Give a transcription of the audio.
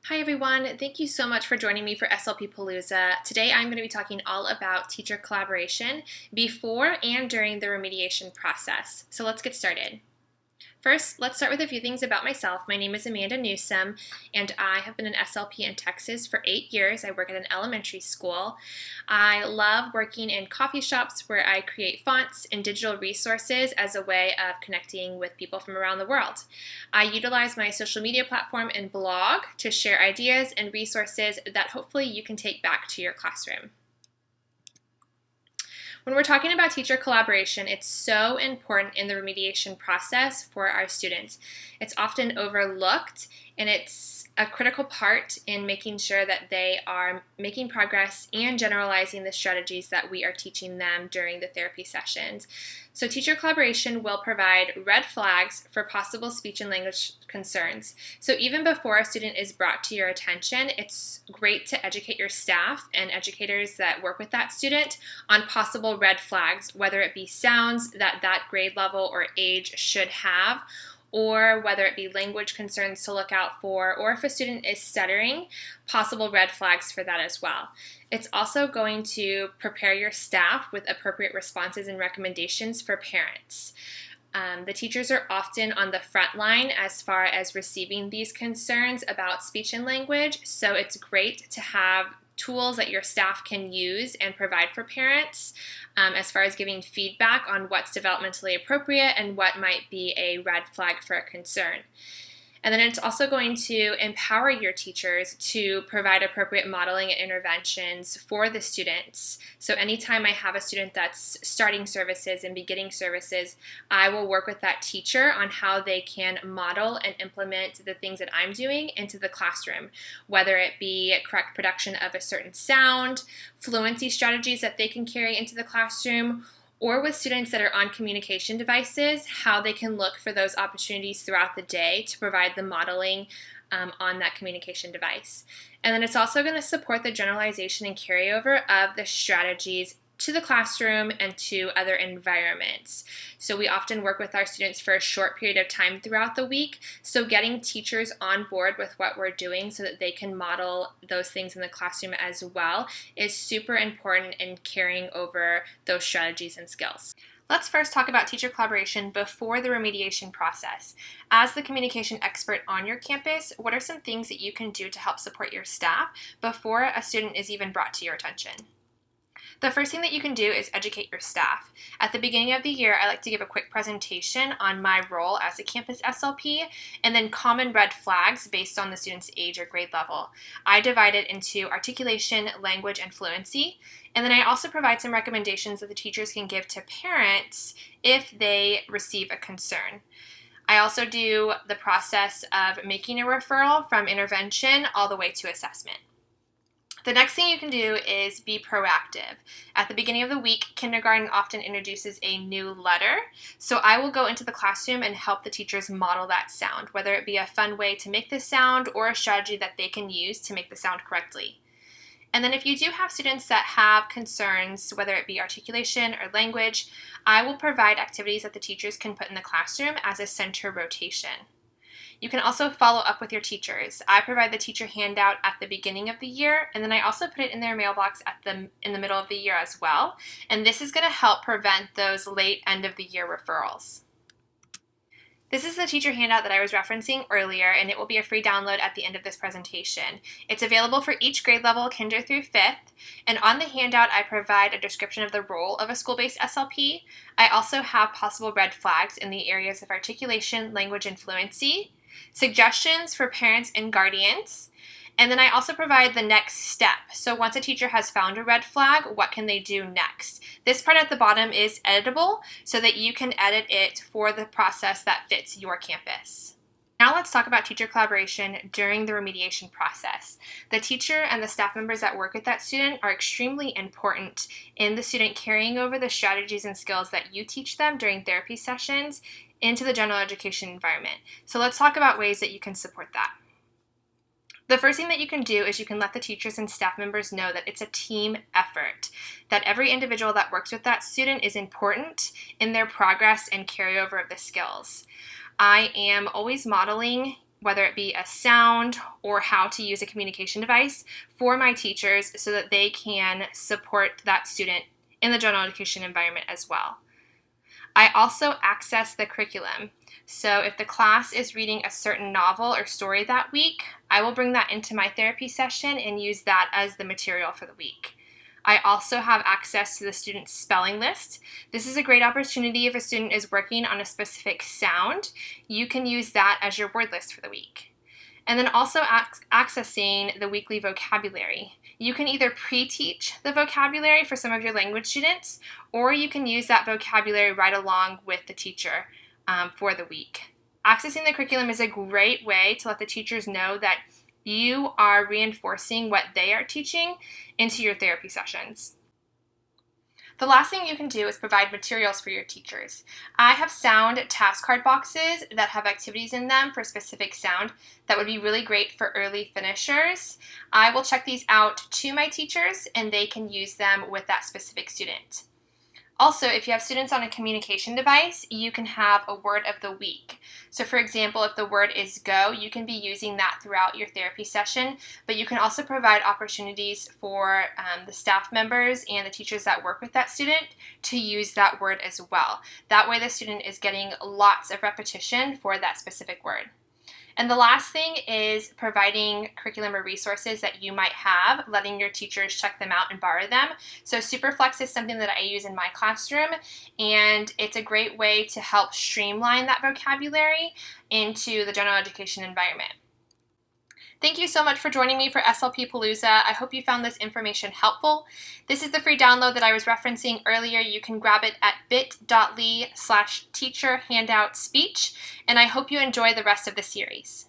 Hi everyone, thank you so much for joining me for SLP Palooza. Today I'm going to be talking all about teacher collaboration before and during the remediation process. So let's get started. First, let's start with a few things about myself. My name is Amanda Newsome, and I have been an SLP in Texas for 8 years. I work at an elementary school. I love working in coffee shops where I create fonts and digital resources as a way of connecting with people from around the world. I utilize my social media platform and blog to share ideas and resources that hopefully you can take back to your classroom. When we're talking about teacher collaboration, it's so important in the remediation process for our students. It's often overlooked, and it's a critical part in making sure that they are making progress and generalizing the strategies that we are teaching them during the therapy sessions. So teacher collaboration will provide red flags for possible speech and language concerns. So even before a student is brought to your attention, it's great to educate your staff and educators that work with that student on possible red flags, whether it be sounds that that grade level or age should have, or whether it be language concerns to look out for, or if a student is stuttering, possible red flags for that as well. It's also going to prepare your staff with appropriate responses and recommendations for parents. The teachers are often on the front line as far as receiving these concerns about speech and language, so it's great to have tools that your staff can use and provide for parents as far as giving feedback on what's developmentally appropriate and what might be a red flag for a concern. And then it's also going to empower your teachers to provide appropriate modeling and interventions for the students. So anytime I have a student that's starting services and beginning services, I will work with that teacher on how they can model and implement the things that I'm doing into the classroom, whether it be correct production of a certain sound, fluency strategies that they can carry into the classroom, or with students that are on communication devices, how they can look for those opportunities throughout the day to provide the modeling on that communication device. And then it's also going to support the generalization and carryover of the strategies to the classroom and to other environments. So we often work with our students for a short period of time throughout the week, so getting teachers on board with what we're doing so that they can model those things in the classroom as well is super important in carrying over those strategies and skills. Let's first talk about teacher collaboration before the remediation process. As the communication expert on your campus, what are some things that you can do to help support your staff before a student is even brought to your attention? The first thing that you can do is educate your staff. At the beginning of the year, I like to give a quick presentation on my role as a campus SLP and then common red flags based on the student's age or grade level. I divide it into articulation, language, and fluency. And then I also provide some recommendations that the teachers can give to parents if they receive a concern. I also do the process of making a referral from intervention all the way to assessment. The next thing you can do is be proactive. At the beginning of the week, kindergarten often introduces a new letter, so I will go into the classroom and help the teachers model that sound, whether it be a fun way to make the sound or a strategy that they can use to make the sound correctly. And then if you do have students that have concerns, whether it be articulation or language, I will provide activities that the teachers can put in the classroom as a center rotation. You can also follow up with your teachers. I provide the teacher handout at the beginning of the year, and then I also put it in their mailbox in the middle of the year as well. And this is going to help prevent those late end of the year referrals. This is the teacher handout that I was referencing earlier, and it will be a free download at the end of this presentation. It's available for each grade level, kinder through 5th, and on the handout I provide a description of the role of a school-based SLP. I also have possible red flags in the areas of articulation, language, and fluency, suggestions for parents and guardians, and then I also provide the next step. So once a teacher has found a red flag, what can they do next? This part at the bottom is editable so that you can edit it for the process that fits your campus. Now let's talk about teacher collaboration during the remediation process. The teacher and the staff members that work with that student are extremely important in the student carrying over the strategies and skills that you teach them during therapy sessions into the general education environment. So let's talk about ways that you can support that. The first thing that you can do is you can let the teachers and staff members know that it's a team effort, that every individual that works with that student is important in their progress and carryover of the skills. I am always modeling whether it be a sound or how to use a communication device, for my teachers so that they can support that student in the general education environment as well. I also access the curriculum. So if the class is reading a certain novel or story that week, I will bring that into my therapy session and use that as the material for the week. I also have access to the student's spelling list. This is a great opportunity if a student is working on a specific sound. You can use that as your word list for the week. And then also accessing the weekly vocabulary. You can either pre-teach the vocabulary for some of your language students, or you can use that vocabulary right along with the teacher for the week. Accessing the curriculum is a great way to let the teachers know that you are reinforcing what they are teaching into your therapy sessions. The last thing you can do is provide materials for your teachers. I have sound task card boxes that have activities in them for specific sound that would be really great for early finishers. I will check these out to my teachers and they can use them with that specific student. Also, if you have students on a communication device, you can have a word of the week. So for example, if the word is go, you can be using that throughout your therapy session, but you can also provide opportunities for the staff members and the teachers that work with that student to use that word as well. That way the student is getting lots of repetition for that specific word. And the last thing is providing curriculum or resources that you might have, letting your teachers check them out and borrow them. So Superflex is something that I use in my classroom, and it's a great way to help streamline that vocabulary into the general education environment. Thank you so much for joining me for SLP Palooza. I hope you found this information helpful. This is the free download that I was referencing earlier. You can grab it at bit.ly/teacher handout speech, and I hope you enjoy the rest of the series.